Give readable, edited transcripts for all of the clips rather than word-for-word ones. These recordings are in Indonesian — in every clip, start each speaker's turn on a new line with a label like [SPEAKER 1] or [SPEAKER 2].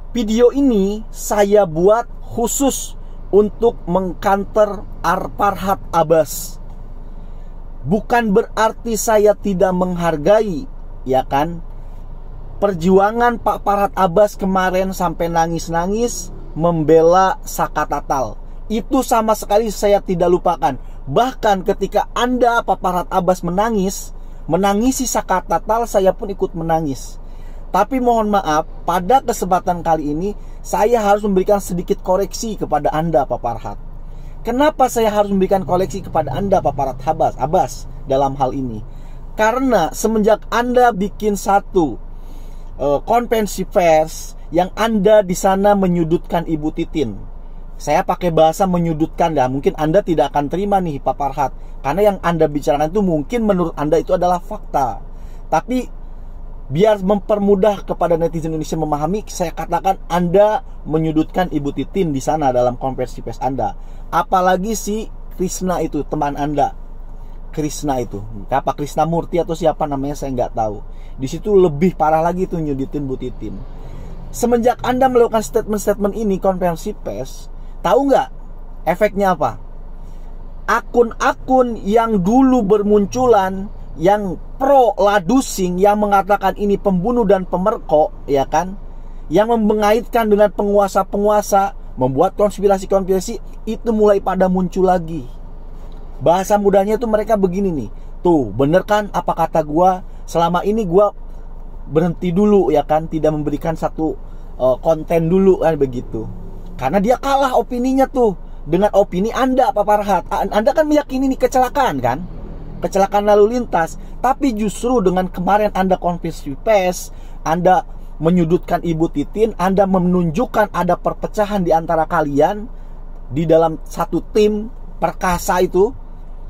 [SPEAKER 1] Video ini saya buat khusus untuk mengcounter Farhad Abbas. Bukan berarti saya tidak menghargai, ya kan, perjuangan Pak Farhad Abbas kemarin sampai nangis-nangis membela Saka Tatal. Itu sama sekali saya tidak lupakan. Bahkan ketika Anda, Pak Farhad Abbas, menangisi Saka Tatal, saya pun ikut menangis. Tapi mohon maaf, pada kesempatan kali ini saya harus memberikan sedikit koreksi kepada Anda, Pak Farhad. Kenapa saya harus memberikan koreksi kepada Anda, Pak Farhad Abbas, dalam hal ini? Karena semenjak Anda bikin satu konferensi pers yang Anda di sana menyudutkan Ibu Titin. Saya pakai bahasa menyudutkan ya, mungkin Anda tidak akan terima nih, Pak Farhad, karena yang Anda bicarakan itu mungkin menurut Anda itu adalah fakta. Tapi biar mempermudah kepada netizen Indonesia memahami, saya katakan Anda menyudutkan Ibu Titin di sana dalam konferensi pers Anda. Apalagi si Krishna itu, teman Anda. Krishna itu, apa Krishna Murti atau siapa namanya saya nggak tahu. Di situ lebih parah lagi tuh nyudutin Bu Titin. Semenjak Anda melakukan statement-statement ini konferensi pers, tahu nggak efeknya apa? Akun-akun yang dulu bermunculan, yang pro Ladusing, yang mengatakan ini pembunuh dan pemerkok, ya kan, yang mengaitkan dengan penguasa-penguasa, membuat konspirasi-konspirasi, itu mulai pada muncul lagi. Bahasa mudahnya itu mereka begini nih, tuh bener kan apa kata gua, selama ini gua berhenti dulu, ya kan, tidak memberikan satu konten dulu kan, begitu. Karena dia kalah opininya tuh dengan opini Anda, Pak Farhad. Anda kan meyakini ini kecelakaan kan, kecelakaan lalu lintas. Tapi justru dengan kemarin Anda konferensi pers, Anda menyudutkan Ibu Titin, Anda menunjukkan ada perpecahan di antara kalian di dalam satu tim perkasa itu,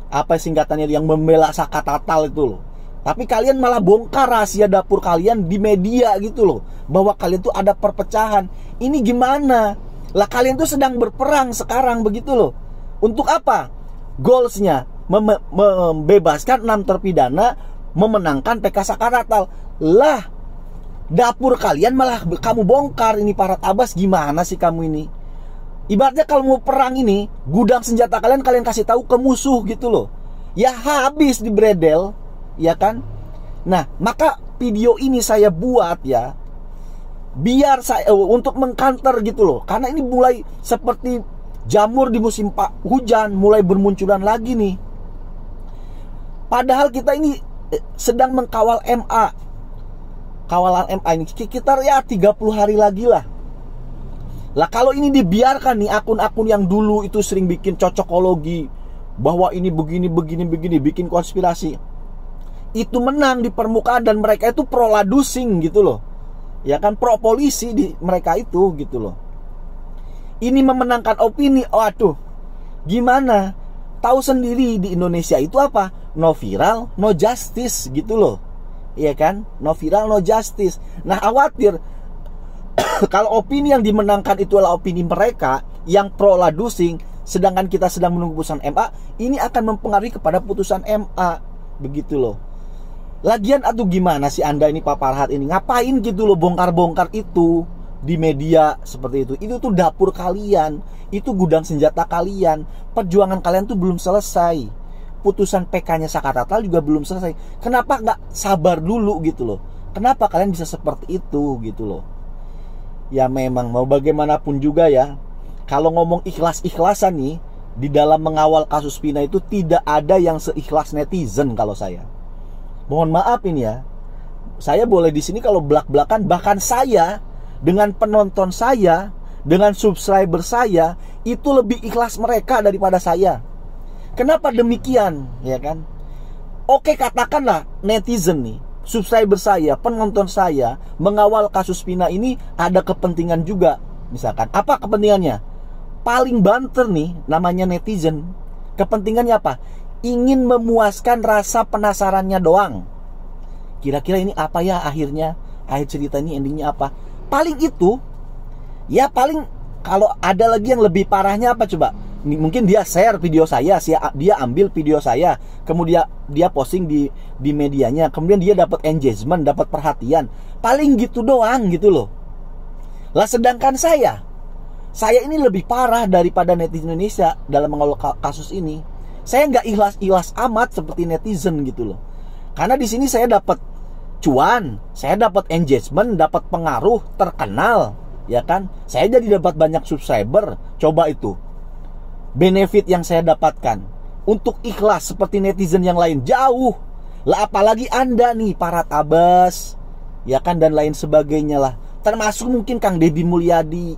[SPEAKER 1] apa singkatannya, yang membela Saka Tatal itu loh. Tapi kalian malah bongkar rahasia dapur kalian di media gitu loh, bahwa kalian tuh ada perpecahan. Ini gimana? Lah kalian tuh sedang berperang sekarang begitu loh. Untuk apa? Goalsnya membebaskan 6 terpidana, memenangkan PK Saka Tatal. Lah dapur kalian malah kamu bongkar. Ini Farhad Abbas, gimana sih kamu ini? Ibaratnya kalau mau perang ini, gudang senjata kalian kasih tahu ke musuh gitu loh. Ya habis di bredel, ya kan? Nah, maka video ini saya buat ya, biar saya untuk mengcounter gitu loh. Karena ini mulai seperti jamur di musim hujan, mulai bermunculan lagi nih. Padahal kita ini sedang mengkawal MA. Kawalan MA ini sekitar ya 30 hari lagi lah. Lah kalau ini dibiarkan nih, akun-akun yang dulu itu sering bikin cocokologi, bahwa ini begini, bikin konspirasi, itu menang di permukaan, dan mereka itu pro Ladusing gitu loh. Ya kan, pro polisi di mereka itu gitu loh. Ini memenangkan opini. Waduh, gimana? Tahu sendiri di Indonesia itu apa? No viral, no justice gitu loh. Iya kan? No viral, no justice. Nah, khawatir kalau opini yang dimenangkan itu adalah opini mereka yang pro Ladusing, sedangkan kita sedang menunggu putusan MA, ini akan mempengaruhi kepada putusan MA begitu loh. Lagian aduh gimana sih Anda ini, Pak Farhad ini ngapain gitu loh, bongkar-bongkar itu di media seperti itu. Itu tuh dapur kalian, itu gudang senjata kalian. Perjuangan kalian tuh belum selesai. Putusan PK-nya Saka Tatal juga belum selesai. Kenapa nggak sabar dulu gitu loh? Kenapa kalian bisa seperti itu gitu loh? Ya memang mau bagaimanapun juga ya, kalau ngomong ikhlas-ikhlasan nih, di dalam mengawal kasus Vina itu tidak ada yang seikhlas netizen kalau saya. Mohon maaf ini ya, saya boleh di sini kalau belak-belakan, bahkan saya dengan penonton saya, dengan subscriber saya, itu lebih ikhlas mereka daripada saya. Kenapa demikian, ya kan? Oke, katakanlah netizen nih, subscriber saya, penonton saya mengawal kasus Vina ini ada kepentingan juga. Misalkan, apa kepentingannya? Paling banter nih namanya netizen. Kepentingannya apa? Ingin memuaskan rasa penasarannya doang. Kira-kira ini apa ya akhirnya? Akhir cerita ini endingnya apa? Paling itu. Ya paling, kalau ada lagi yang lebih parahnya apa coba? Mungkin dia share video saya, dia ambil video saya, kemudian dia posting di medianya, kemudian dia dapat engagement, dapat perhatian. Paling gitu doang gitu loh. Lah sedangkan saya ini lebih parah daripada netizen Indonesia dalam mengawal kasus ini. Saya nggak ikhlas amat seperti netizen gitu loh. Karena di sini saya dapat cuan, saya dapat engagement, dapat pengaruh, terkenal, ya kan? Saya jadi dapat banyak subscriber. Coba itu benefit yang saya dapatkan. Untuk ikhlas seperti netizen yang lain jauh. Lah apalagi Anda nih, Farhad Abbas, ya kan, dan lain sebagainya lah. Termasuk mungkin Kang Deddy Mulyadi.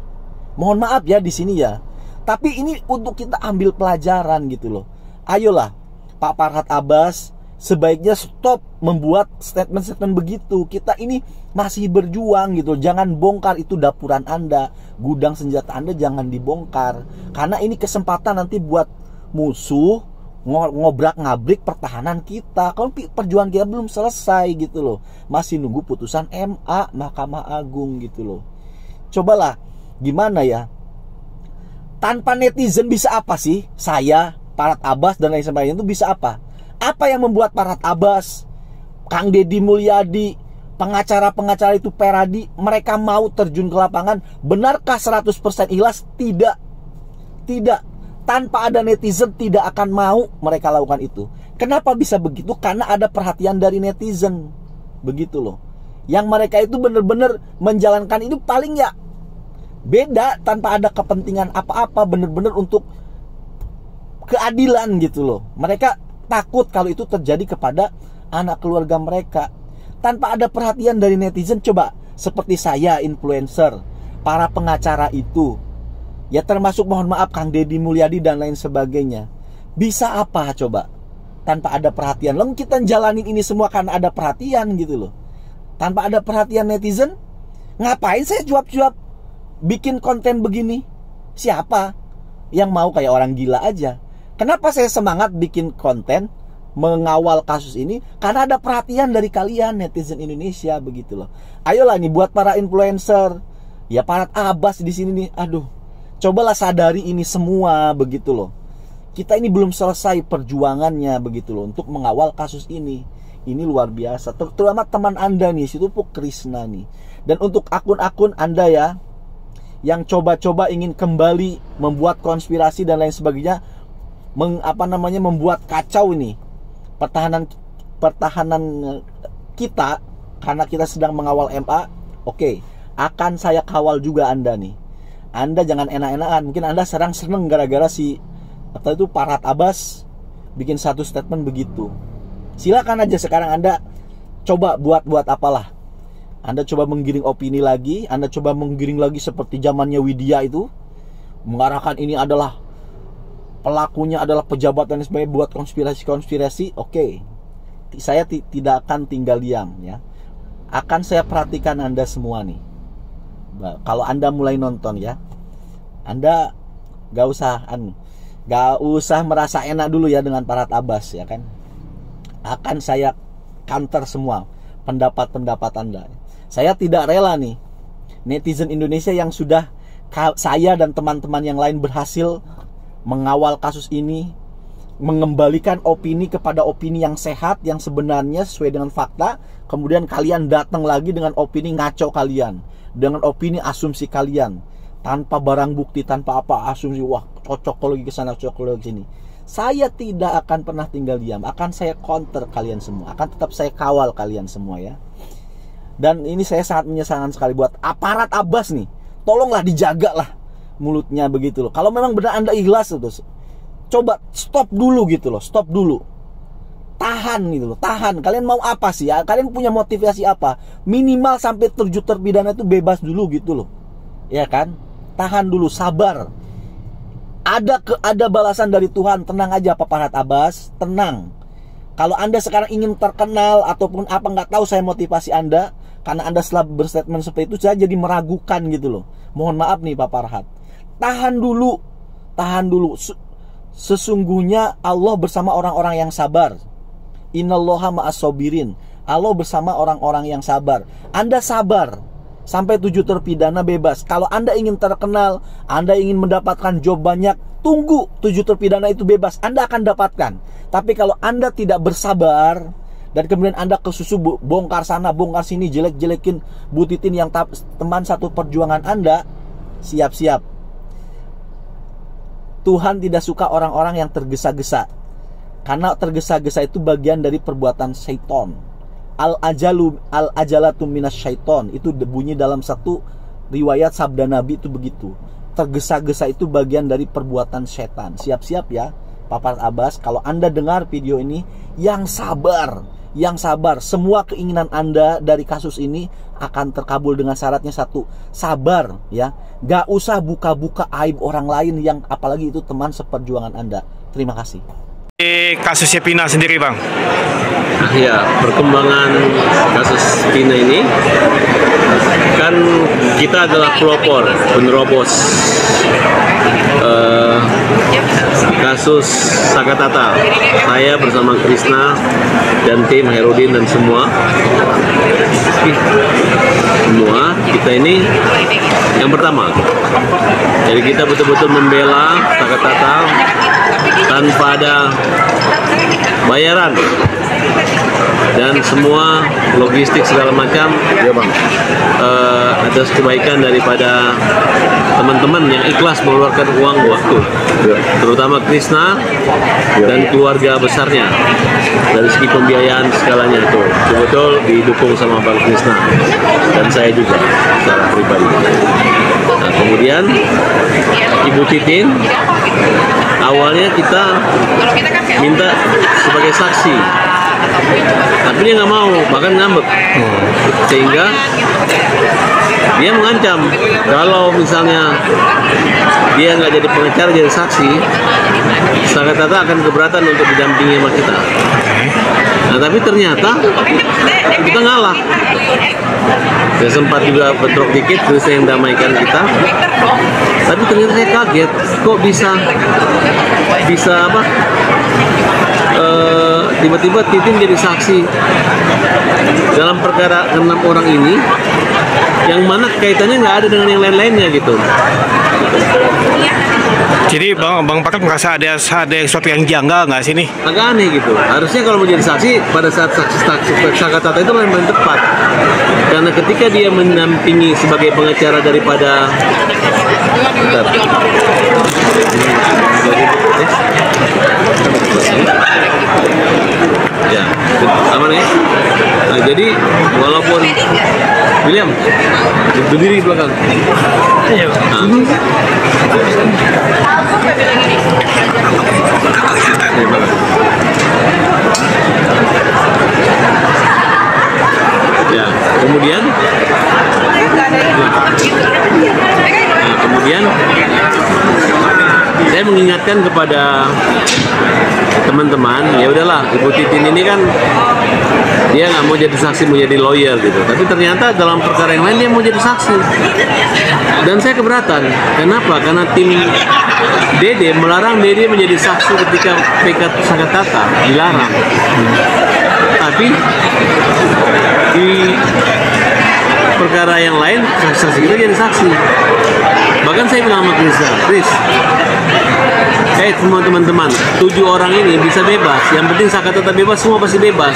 [SPEAKER 1] Mohon maaf ya di sini ya. Tapi ini untuk kita ambil pelajaran gitu loh. Ayolah Pak Farhad Abbas, sebaiknya stop membuat statement-statement begitu. Kita ini masih berjuang gitu. Jangan bongkar itu dapuran Anda, gudang senjata Anda jangan dibongkar. Karena ini kesempatan nanti buat musuh ngobrak-ngabrik pertahanan kita. Kalau perjuangan kita belum selesai gitu loh. Masih nunggu putusan MA, Mahkamah Agung gitu loh. Cobalah gimana ya? Tanpa netizen bisa apa sih? Saya, Farhad Abbas dan lain sebagainya itu bisa apa? Apa yang membuat Farhad Abbas, Kang Deddy Mulyadi, pengacara-pengacara itu Peradi, mereka mau terjun ke lapangan? Benarkah 100% ikhlas? Tidak. Tidak. Tanpa ada netizen tidak akan mau mereka lakukan itu. Kenapa bisa begitu? Karena ada perhatian dari netizen. Begitu loh. Yang mereka itu benar-benar menjalankan itu paling ya beda, tanpa ada kepentingan apa-apa, benar-benar untuk keadilan gitu loh. Mereka takut kalau itu terjadi kepada anak keluarga mereka. Tanpa ada perhatian dari netizen, coba seperti saya, influencer, para pengacara itu, ya termasuk mohon maaf Kang Deddy Mulyadi dan lain sebagainya, bisa apa coba? Tanpa ada perhatian. Lalu kita jalanin ini semua karena ada perhatian gitu loh. Tanpa ada perhatian netizen, ngapain saya cuap-cuap bikin konten begini? Siapa yang mau kayak orang gila aja? Kenapa saya semangat bikin konten mengawal kasus ini? Karena ada perhatian dari kalian netizen Indonesia begitu loh. Ayolah nih buat para influencer, ya Farhad Abbas di sini nih, aduh, cobalah sadari ini semua begitu loh. Kita ini belum selesai perjuangannya begitu loh untuk mengawal kasus ini. Ini luar biasa. Terutama teman Anda nih, situ Puk Krishna nih. Dan untuk akun-akun Anda ya yang coba-coba ingin kembali membuat konspirasi dan lain sebagainya, membuat kacau ini pertahanan kita karena kita sedang mengawal MA. Oke, akan saya kawal juga Anda nih. Anda jangan enak-enakan. Mungkin Anda seneng gara-gara si atau itu Farhad Abbas bikin satu statement begitu. Silakan aja sekarang Anda coba buat apalah. Anda coba menggiring opini lagi, Anda coba menggiring lagi seperti zamannya Widya itu, mengarahkan ini adalah pelakunya adalah pejabat dan sebagainya, buat konspirasi. Oke. Saya tidak akan tinggal diam ya. Akan saya perhatikan Anda semua nih. Kalau Anda mulai nonton ya, Anda gak usah merasa enak dulu ya dengan Farhad Abbas ya kan. Akan saya counter semua pendapat-pendapat Anda. Saya tidak rela nih netizen Indonesia yang sudah saya dan teman-teman yang lain berhasil mengawal kasus ini, mengembalikan opini kepada opini yang sehat, yang sebenarnya sesuai dengan fakta. Kemudian kalian datang lagi dengan opini ngaco kalian, dengan opini asumsi kalian, tanpa barang bukti, tanpa apa, asumsi, wah cocokologi ke sana, cocokologi ke sini. Saya tidak akan pernah tinggal diam, akan saya counter kalian semua, akan tetap saya kawal kalian semua ya. Dan ini saya sangat menyesalkan sekali buat aparat Abbas nih, tolonglah dijagalah mulutnya begitu loh. Kalau memang benar Anda ikhlas itu, coba stop dulu gitu loh, stop dulu, tahan gitu loh, tahan. Kalian mau apa sih ya? Kalian punya motivasi apa? Minimal sampai terpidana itu bebas dulu gitu loh, ya kan? Tahan dulu, sabar. Ada balasan dari Tuhan. Tenang aja Pak Farhad Abbas, tenang. Kalau Anda sekarang ingin terkenal ataupun apa, nggak tahu saya motivasi Anda, karena Anda setelah berstatement seperti itu saya jadi meragukan gitu loh. Mohon maaf nih Pak Farhad. Tahan dulu. Sesungguhnya Allah bersama orang-orang yang sabar. Innallaha ma'as sabirin. Allah bersama orang-orang yang sabar. Anda sabar sampai 7 terpidana bebas. Kalau Anda ingin terkenal, Anda ingin mendapatkan job banyak, tunggu 7 terpidana itu bebas, Anda akan dapatkan. Tapi kalau Anda tidak bersabar dan kemudian Anda kesusu bongkar sana, bongkar sini, jelek-jelekin Bu Titin yang teman satu perjuangan Anda, siap-siap. Tuhan tidak suka orang-orang yang tergesa-gesa. Karena tergesa-gesa itu bagian dari perbuatan syaitan. Al-ajalatu minas syaiton. Itu bunyi dalam satu riwayat sabda Nabi itu begitu. Tergesa-gesa itu bagian dari perbuatan setan. Siap-siap ya, Papa Abbas, kalau Anda dengar video ini, yang sabar. Yang sabar. Semua keinginan Anda dari kasus ini akan terkabul dengan syaratnya satu, sabar ya. Gak usah buka-buka aib orang lain yang apalagi itu teman seperjuangan Anda. Terima kasih.
[SPEAKER 2] Kasusnya Pina sendiri, Bang.
[SPEAKER 3] Ya, perkembangan kasus Pina ini kan kita adalah pelopor, penerobos kasus Sakatata. Saya bersama Krisna dan tim Herudin dan semua kita ini yang pertama. Jadi kita betul-betul membela Sakatata tanpa ada bayaran dan semua logistik segala macam ya Bang, atas kebaikan daripada teman-teman yang ikhlas mengeluarkan uang waktu ya, terutama Krisna dan keluarga besarnya. Dari segi pembiayaan segalanya itu betul didukung sama Bang Krisna dan saya juga secara pribadi. Nah, kemudian Ibu Titin awalnya kita minta sebagai saksi, tapi dia nggak mau, bahkan ngambek, sehingga dia mengancam kalau misalnya dia nggak jadi pengacara, jadi saksi, Sakatata akan keberatan untuk didampingi sama kita. Nah, tapi ternyata kita ngalah. Saya sempat juga bentrok dikit, terus yang damaikan kita. Tapi ternyata saya kaget, kok bisa apa? Tiba-tiba Titin jadi saksi dalam perkara 6 orang ini, yang mana kaitannya nggak ada dengan yang lain-lainnya gitu.
[SPEAKER 2] Jadi Bang Pakat merasa ada sesuatu yang janggal nggak sih nih?
[SPEAKER 3] Agak aneh gitu. Harusnya kalau menjadi saksi pada saat saksi Sakatata itu paling tepat. Karena ketika dia mendampingi sebagai pengacara daripada ya, aman ya. Nah, jadi walaupun William berdiri di belakang. Nah. Ya, kemudian saya mengingatkan kepada teman-teman, ya udahlah, Ibu Titin ini kan dia nggak mau jadi saksi, mau jadi lawyer gitu. Tapi ternyata dalam perkara yang lain dia mau jadi saksi. Dan saya keberatan. Kenapa? Karena tim Dede melarang Dede menjadi saksi ketika PK Sakatata, dilarang. Tapi di perkara yang lain saksi kita jadi saksi. Bahkan saya bilang sama Chris, semua teman-teman, 7 orang ini bisa bebas. Yang penting Sakatata bebas, semua pasti bebas.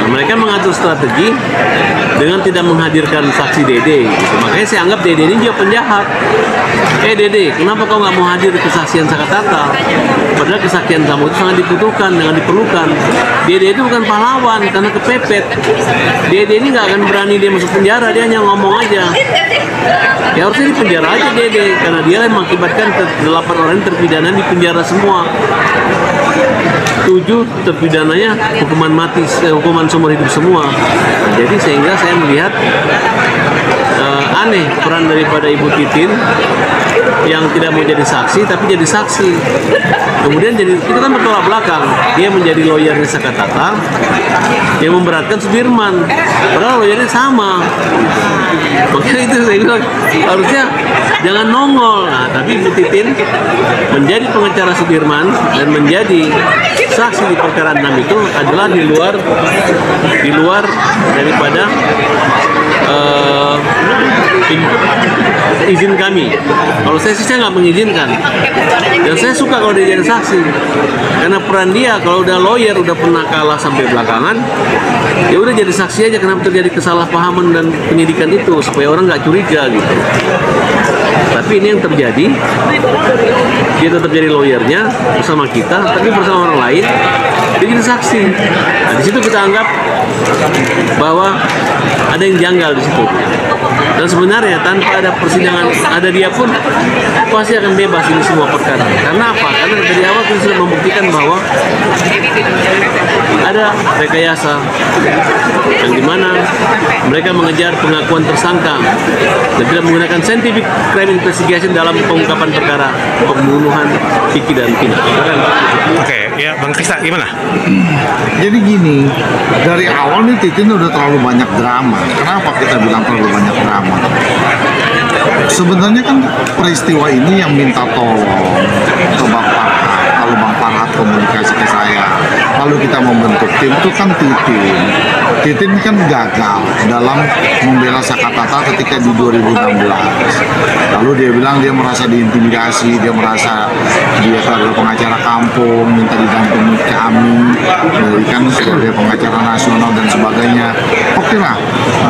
[SPEAKER 3] Nah, mereka mengatur strategi dengan tidak menghadirkan saksi Dede gitu. Makanya saya anggap Dede ini juga penjahat. Dede, kenapa kau nggak mau hadir kesaksian Sakatata? Padahal kesaksian kamu itu sangat dibutuhkan, dengan diperlukan. Dede itu bukan pahlawan karena kepepet. Dede ini nggak akan berani dia masuk penjara, dia hanya ngomong aja. Ya harusnya di penjara aja Dede, karena dia yang mengakibatkan 8 orang terpidana di penjara semua. 7 terpidananya hukuman mati, hukuman seumur hidup semua. Nah, jadi sehingga saya melihat aneh peran daripada Ibu Titin yang tidak mau jadi saksi tapi jadi saksi. Kemudian jadi itu kan bertolak belakang. Dia menjadi lawyernya Sakatata yang memberatkan Sudirman. Padahal lawyernya sama. Makanya itu saya bilang harusnya jangan nongol. Nah, tapi Ibu Titin menjadi pengacara Sudirman dan menjadi saksi di perkara 6 itu adalah di luar daripada izin kami. Kalau saya sih saya nggak mengizinkan. Dan saya suka kalau dia jadi saksi, karena peran dia kalau udah lawyer udah pernah kalah sampai belakangan, ya udah jadi saksi aja kenapa terjadi kesalahpahaman dan penyidikan itu supaya orang nggak curiga gitu. Tapi ini yang terjadi, dia tetap jadi lawyernya bersama kita, tapi bersama orang lain dia jadi saksi. Nah, di situ kita anggap bahwa ada yang janggal di situ. Dan sebenarnya tanpa ada persidangan, ada dia pun pasti akan bebas ini semua perkara. Karena apa? Karena dari awal kita sudah membuktikan bahwa ada rekayasa yang dimana mereka mengejar pengakuan tersangka dan tidak menggunakan scientific crime investigation dalam pengungkapan perkara pembunuhan Kiki dan Pina.
[SPEAKER 2] Oke, ya Bang Krista gimana?
[SPEAKER 4] Jadi gini, dari awal nih Titin udah terlalu banyak drama. Kenapa kita bilang terlalu banyak drama? Sebenarnya kan peristiwa ini yang minta tolong ke Bang Farhad. Kalau Bang Farhad komunikasi ke saya, lalu kita membentuk tim itu kan Titin. Titin kan gagal dalam membela Sakatata ketika di 2016. Lalu dia bilang dia merasa diintimidasi, dia merasa dia adalah pengacara kampung, minta didampingi kami, kan sebagai pengacara nasional dan sebagainya. Oke lah,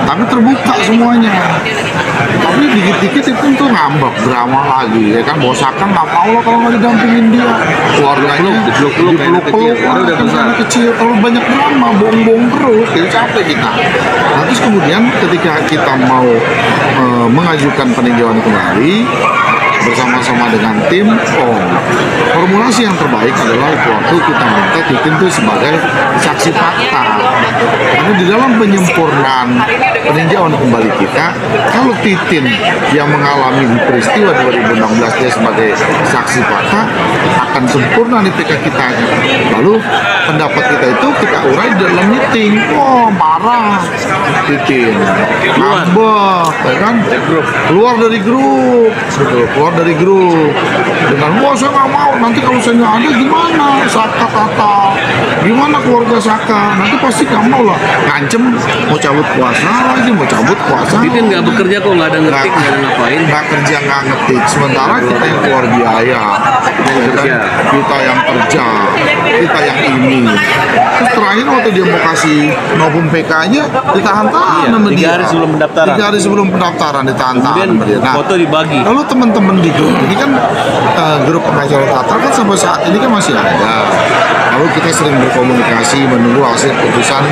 [SPEAKER 4] tapi terbuka semuanya. Tapi dikit-dikit itu tuh ngambek drama lagi, ya kan bosakan nggak mau lah kalau nggak didampingin dia. Keluarganya dipeluk-peluk anak kecil, kalau banyak drama, bohong-bohong terus, jadi capek kita. Nah, terus kemudian ketika kita mau mengajukan peninjauan kembali bersama-sama dengan tim, formulasi yang terbaik adalah waktu kita minta Titin itu sebagai saksi fakta. Karena di dalam penyempurnaan peninjauan kembali kita, kalau Titin yang mengalami di peristiwa 2016 dia sebagai saksi fakta akan sempurna di PK kita. Lalu pendapat kita itu kita urai dalam meeting. Marah Titin, ngambek, ya kan? Keluar dari grup, keluar dari grup dengan saya nggak mau, nanti kalau saya nggak ada gimana Sakatata, gimana keluarga Saka, nanti pasti nggak mau lah, ngancem mau cabut kuasa lagi, mau cabut kuasa.
[SPEAKER 3] Titin nggak bekerja kok, nggak ada ngetik, nggak ada ngapain,
[SPEAKER 4] nggak kerja nggak ngetik, sementara kita yang keluar biaya, kita yang kerja, kita yang ini. Terus terakhir waktu dia mau kasih novum PK nya ditahan-tahan sama dia.
[SPEAKER 3] 3 hari sebelum pendaftaran.
[SPEAKER 4] 3 hari sebelum pendaftaran ditahan-tahan sama dia. Nah,
[SPEAKER 3] foto dibagi.
[SPEAKER 4] lalu teman-teman di grup ini kan grup pengacara Tatra kan sampai saat ini kan masih ada. Lalu kita sering berkomunikasi menunggu hasil putusan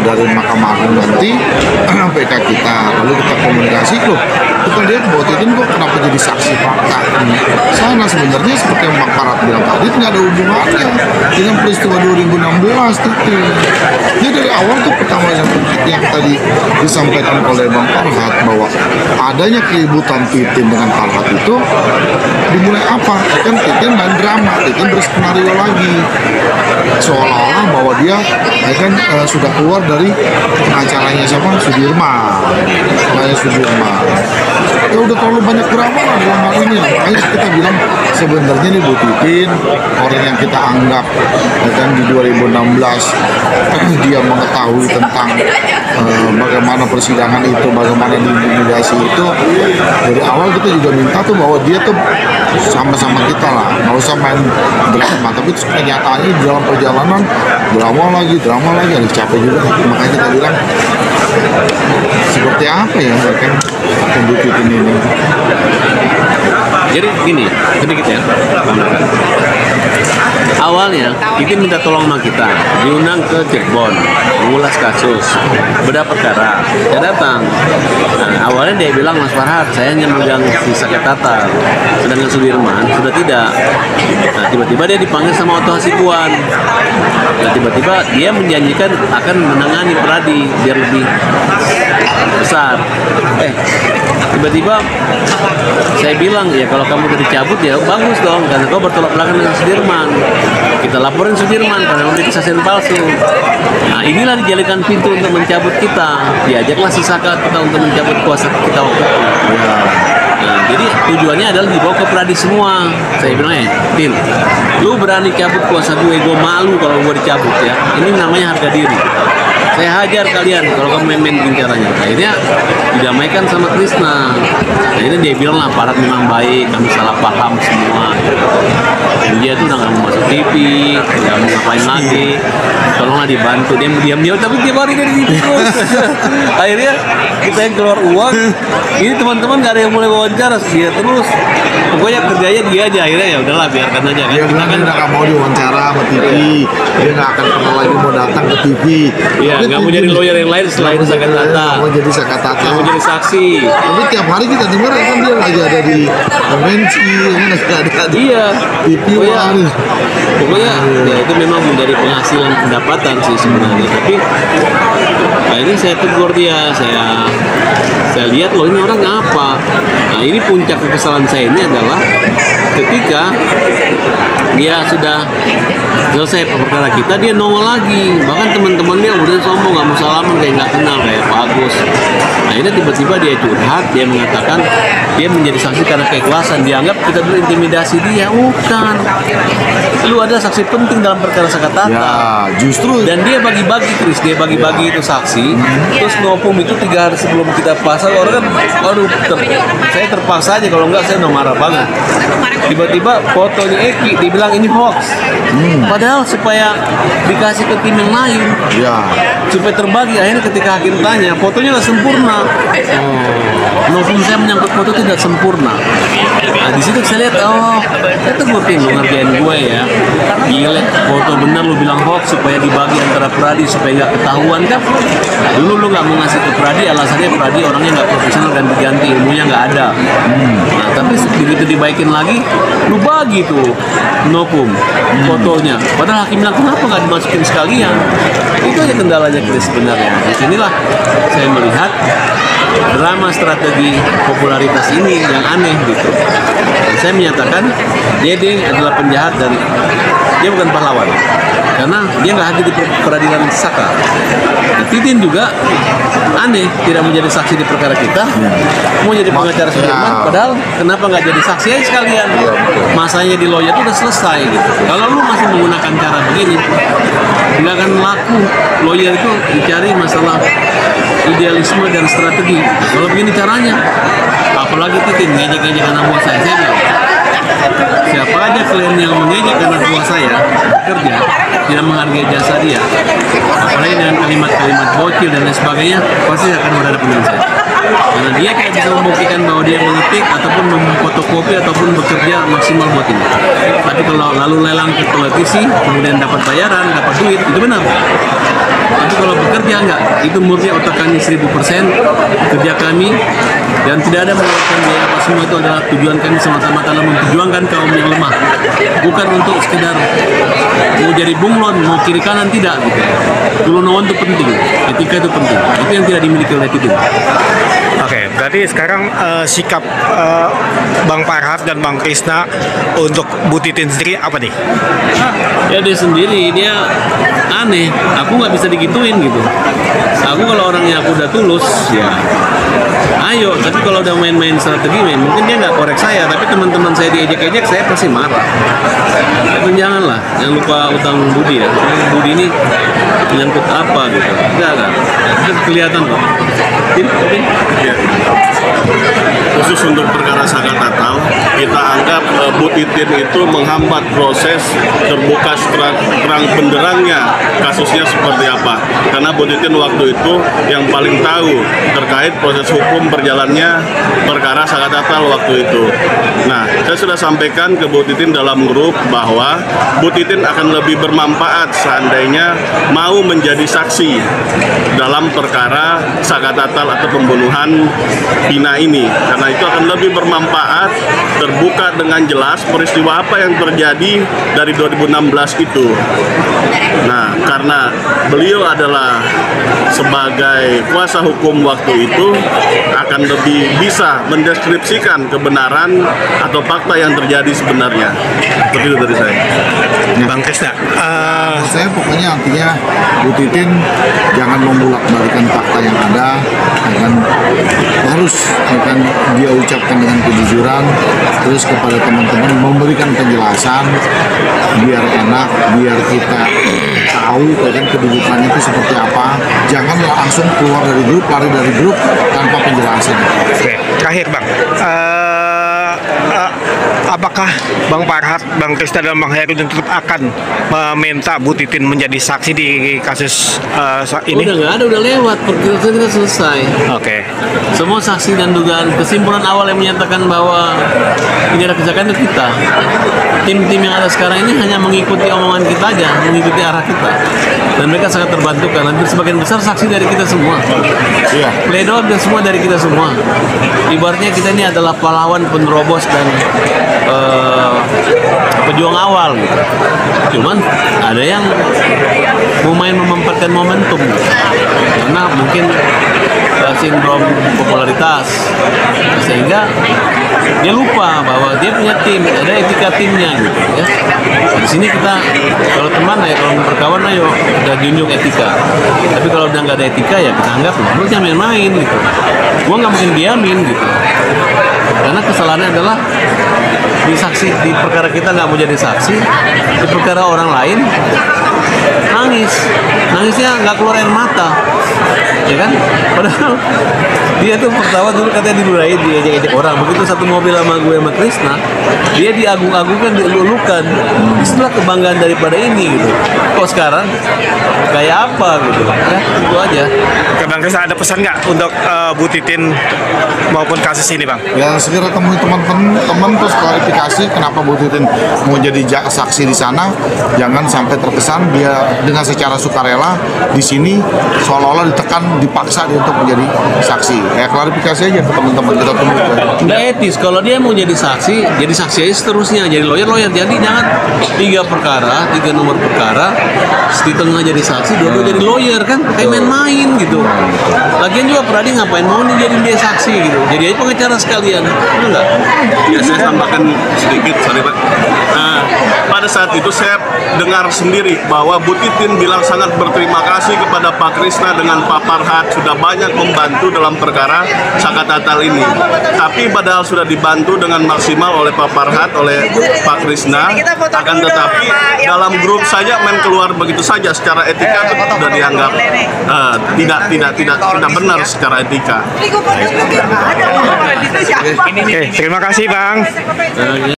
[SPEAKER 4] dari Mahkamah Agung nanti PK kita. Lalu kita komunikasi, loh kita lihat bahwa Titin kok kenapa jadi saksi fakta ini. Sana sebenarnya seperti yang Bang Farhad bilang tadi nggak ada hubungannya dengan peristiwa 2016 Titin. Jadi dari awal tuh pertama yang tadi disampaikan oleh Bang Farhad bahwa adanya keributan Titin dengan Farhad itu dimulai apa? Kan Titin main drama, Titin berskenario lagi seolah-olah bahwa dia kan sudah keluar dari pengacaranya siapa? Sudirman. Ya udah terlalu banyak drama lah dalam hal ini. Makanya kita bilang sebenarnya nih Bu Titin, orang yang kita anggap kan di 2016 dia mengetahui tentang bagaimana persidangan itu, bagaimana diintimidasi itu. Dari awal kita juga minta tuh bahwa dia tuh sama-sama kita lah, nggak usah main drama. Tapi kenyataannya di dalam perjalanan drama lagi, ada capek juga. Makanya kita bilang seperti apa ya kan Bu Titin ini.
[SPEAKER 3] Jadi gini, sedikit ya. Awalnya Titin minta tolong sama kita, diundang ke Cirebon, mengulas kasus, beda perkara. Saya datang. Nah, awalnya dia bilang, Mas Farhad, saya hanya megang si Sakatata, sedangkan Sudirman sudah tidak. Nah, tiba-tiba dia dipanggil sama Oto Hasibuan. Nah, tiba-tiba dia menjanjikan akan menangani Pradi biar lebih besar. Tiba-tiba saya bilang, ya kalau kamu udah dicabut ya bagus dong, karena kau bertolak belakang dengan Sudirman. Kita laporin Sudirman karena memberi kesaksian palsu. Nah, inilah dijadikan pintu untuk mencabut kita. Diajaklah si Saka kita untuk mencabut kuasa kita waktu itu. Nah, jadi tujuannya adalah dibawa ke Pradi semua. Saya bilang, Tin, lu berani cabut kuasa gue malu kalau gue dicabut ya. Ini namanya harga diri. saya hajar kalian kalau kamu main-main begini caranya. Akhirnya didamaikan sama Krishna. Akhirnya dia bilang lah, aparat memang baik, kami salah paham semua. Dan dia tuh udah nggak mau masuk TV, nggak mau ngapain lagi. Tolonglah dibantu. Dia diam-diam, tapi dia balik dari TV terus. Akhirnya kita yang keluar uang. Ini teman-teman nggak ada yang mulai wawancara, dia terus. Pokoknya kerjanya dia aja. Akhirnya ya udahlah, biarkan aja kan.
[SPEAKER 4] Dia bilang kan udah nggak mau diwawancara sama TV, dia nggak akan pernah lagi mau datang ke TV.
[SPEAKER 3] Iya, nggak mau jadi lawyer yang lain selain Sakatata.
[SPEAKER 4] Mau jadi Sakatata.
[SPEAKER 3] Nggak mau jadi saksi.
[SPEAKER 4] Tapi tiap hari kita dengar kan dia lagi ada di konvensi, kan ada di
[SPEAKER 3] Iya.
[SPEAKER 4] TV.
[SPEAKER 3] Pokoknya ya itu memang menjadi penghasilan pendapatan sih sebenarnya. Tapi nah ini saya tegur dia, saya lihat loh ini orang apa. Nah ini puncak kekesalan saya ini adalah ketika dia sudah selesai perkara kita, dia nongol lagi. Bahkan teman-temannya udah sombong, nggak mau salaman, kayak nggak kenal kayak Pak Agus. Nah ini tiba-tiba dia curhat, dia mengatakan dia menjadi saksi karena keikhlasan. Dianggap kita dulu intimidasi dia, bukan. Lu ada saksi penting dalam perkara Sakatata.
[SPEAKER 4] Ya, justru.
[SPEAKER 3] Dan dia bagi-bagi, Chris, dia bagi-bagi itu saksi. Terus Nopum itu 3 hari sebelum kita pasang, orang kan, aduh, saya terpaksa aja, kalau enggak saya udah marah banget. Tiba-tiba fotonya Eki, dibilang ini hoax. Padahal supaya dikasih ke tim yang lain,
[SPEAKER 4] Ya.
[SPEAKER 3] supaya terbagi. Akhirnya ketika hakim tanya, fotonya nggak sempurna. Nopum saya menyangkut foto tidak sempurna. Nah di situ saya lihat, oh, itu gue tim lu ngerjain gue ya. Gila, foto bener lu bilang hoax supaya dibagi antara Pradi supaya nggak ketahuan kan. Dulu lu nggak mau ngasih ke Pradi, alasannya Pradi orangnya nggak profesional dan diganti, ilmunya nggak ada. Nah tapi begitu dibaikin lagi, lu bagi tuh Nopum fotonya. Padahal hakim bilang kenapa nggak dimasukin sekalian? Itu aja kendalanya Chris sebenarnya. Di sinilah saya melihat drama strategi popularitas ini yang aneh gitu. Dan saya menyatakan Dede adalah penjahat dan dia bukan pahlawan karena dia nggak hadir di peradilan Saka. Nah, Titin juga aneh, tidak menjadi saksi di perkara kita, mau jadi pengacara Sudirman, padahal kenapa nggak jadi saksi aja sekalian? Masanya di lawyer itu udah selesai gitu. Kalau lu masih menggunakan cara begini, nggak akan laku. Lawyer itu dicari masalah idealisme dan strategi. Kalau begini caranya, apalagi Titin ngejek-ngejek anak buah saya bilang, siapa aja klien yang mengejek anak buah saya kerja, tidak menghargai jasa dia, apalagi dengan kalimat-kalimat bocil dan lain sebagainya, pasti akan berhadapan dengan saya. Karena dia tidak bisa membuktikan bahwa dia mengetik ataupun memfotokopi ataupun bekerja maksimal buat ini. Tapi kalau lalu lelang ke televisi, kemudian dapat bayaran, dapat duit, itu benar. Tapi kalau bekerja enggak, itu murni otak kami 1000% kerja kami, dan tidak ada mengeluarkan biaya apa, semua itu adalah tujuan kami semata-mata adalah memperjuangkan kaum yang lemah, bukan untuk sekedar mau jadi bunglon, mau kiri kanan, tidak gitu. Dulu naon itu penting, etika itu penting, itu yang tidak dimiliki oleh Titin.
[SPEAKER 2] Oke, berarti sekarang sikap Bang Farhat dan Bang Krishna untuk Bu Titin sendiri apa nih?
[SPEAKER 3] Ya dia sendiri, dia aneh, aku nggak bisa digituin gitu. Aku kalau orangnya aku udah tulus, ya ayo. Tapi kalau udah main-main strategi, mungkin dia nggak korek saya, tapi teman-teman saya diejek-ejek, saya pasti marah. Tapi janganlah, jangan lupa utang budi ya. Budi ini menyangkut apa gitu? Enggak. Itu kelihatan kok.
[SPEAKER 5] Ya. Khusus untuk perkara Sakatata, kita anggap Bu Titin itu menghambat proses terbuka terang benderangnya kasusnya seperti apa. Karena Bu Titin waktu itu yang paling tahu terkait proses hukum berjalannya perkara Sakatata waktu itu. Nah, saya sudah sampaikan ke Bu Titin dalam grup bahwa Bu Titin akan lebih bermanfaat seandainya mau menjadi saksi dalam perkara Sakatata atau pembunuhan Pina ini, karena itu akan lebih bermanfaat, terbuka dengan jelas peristiwa apa yang terjadi dari 2016 itu. Nah, karena beliau adalah sebagai kuasa hukum waktu itu akan lebih bisa mendeskripsikan kebenaran atau fakta yang terjadi sebenarnya. Seperti itu dari saya.
[SPEAKER 2] Bang Krishna,
[SPEAKER 4] Saya pokoknya artinya Bu Titin jangan membulak-balikan fakta yang ada, akan harus akan dia ucapkan dengan kejujuran terus kepada teman-teman teman-teman memberikan penjelasan biar enak, biar kita tahu kan kedudukannya itu seperti apa. Jangan langsung keluar dari grup, lari dari grup tanpa penjelasan.
[SPEAKER 2] Oke, terakhir Bang, apakah Bang Farhat, Bang Krisna, dan Bang Hairudin tetap akan meminta Bu Titin menjadi saksi di kasus ini?
[SPEAKER 3] Udah nggak ada, udah lewat, perkiraan kita selesai.
[SPEAKER 2] Oke.
[SPEAKER 3] Semua saksi dan dugaan kesimpulan awal yang menyatakan bahwa ini ada kecelakaan itu kita. Tim-tim yang ada sekarang ini hanya mengikuti omongan kita aja, mengikuti arah kita. Dan mereka sangat terbantu karena sebagian besar saksi dari kita semua.
[SPEAKER 4] Iya.
[SPEAKER 3] Pledoi dan semua dari kita semua. Ibaratnya kita ini adalah pahlawan penerobos dan pejuang awal gitu. Cuman ada yang mau main memanfaatkan momentum karena mungkin sindrom popularitas, sehingga dia lupa bahwa dia punya tim, ada etika timnya gitu ya. Di sini kita kalau teman ya, kalau berkawan ayo kita junjung etika. Tapi kalau udah nggak ada etika ya kita anggap lu jangan main-main gitu. Gua nggak mungkin diamin gitu. Karena kesalahannya adalah di saksi di perkara kita nggak mau jadi saksi, di perkara orang lain nangisnya nggak keluar air mata, ya kan? Padahal dia tuh pertama dulu katanya dilurain, diajak-ajak orang. Begitu satu mobil sama gue sama Krisna, dia diagung-agungkan, dilulukan. Disitulah kebanggaan daripada ini gitu. Kok sekarang kayak apa gitu? Ya, itu aja.
[SPEAKER 2] Oke, Bang Krisna, ada pesan nggak untuk Bu Titin maupun kasus ini, Bang?
[SPEAKER 4] Ya segera temui teman-teman terus klarifikasi kenapa Bu Titin mau jadi saksi di sana. Jangan sampai terkesan dia dengan secara sukarela di sini seolah-olah dipaksa dia untuk menjadi saksi. Ya klarifikasi aja ke teman-teman kita temui.
[SPEAKER 3] Nggak etis kalau dia mau jadi saksi aja seterusnya, jadi lawyer. Jadi jangan 3 nomor perkara, di tengah jadi saksi, dua-dua jadi lawyer kan, kayak main-main gitu. Lagian juga Pradi ngapain mau nih jadi dia saksi gitu, jadi aja pengacara sekalian, enggak?
[SPEAKER 5] Ya, saya tambahkan sedikit, sorry Pak. Pada saat itu saya dengar sendiri bahwa Bu Titin bilang sangat berterima kasih kepada Pak Krisna dengan Pak Farhat sudah banyak membantu dalam perkara Saka Tatal ini. Tapi padahal sudah dibantu dengan maksimal oleh Pak Farhat, oleh Pak Krisna. Akan tetapi dalam grup saja main keluar begitu saja, secara etika itu sudah dianggap tidak benar secara etika.
[SPEAKER 2] Oke, terima kasih Bang.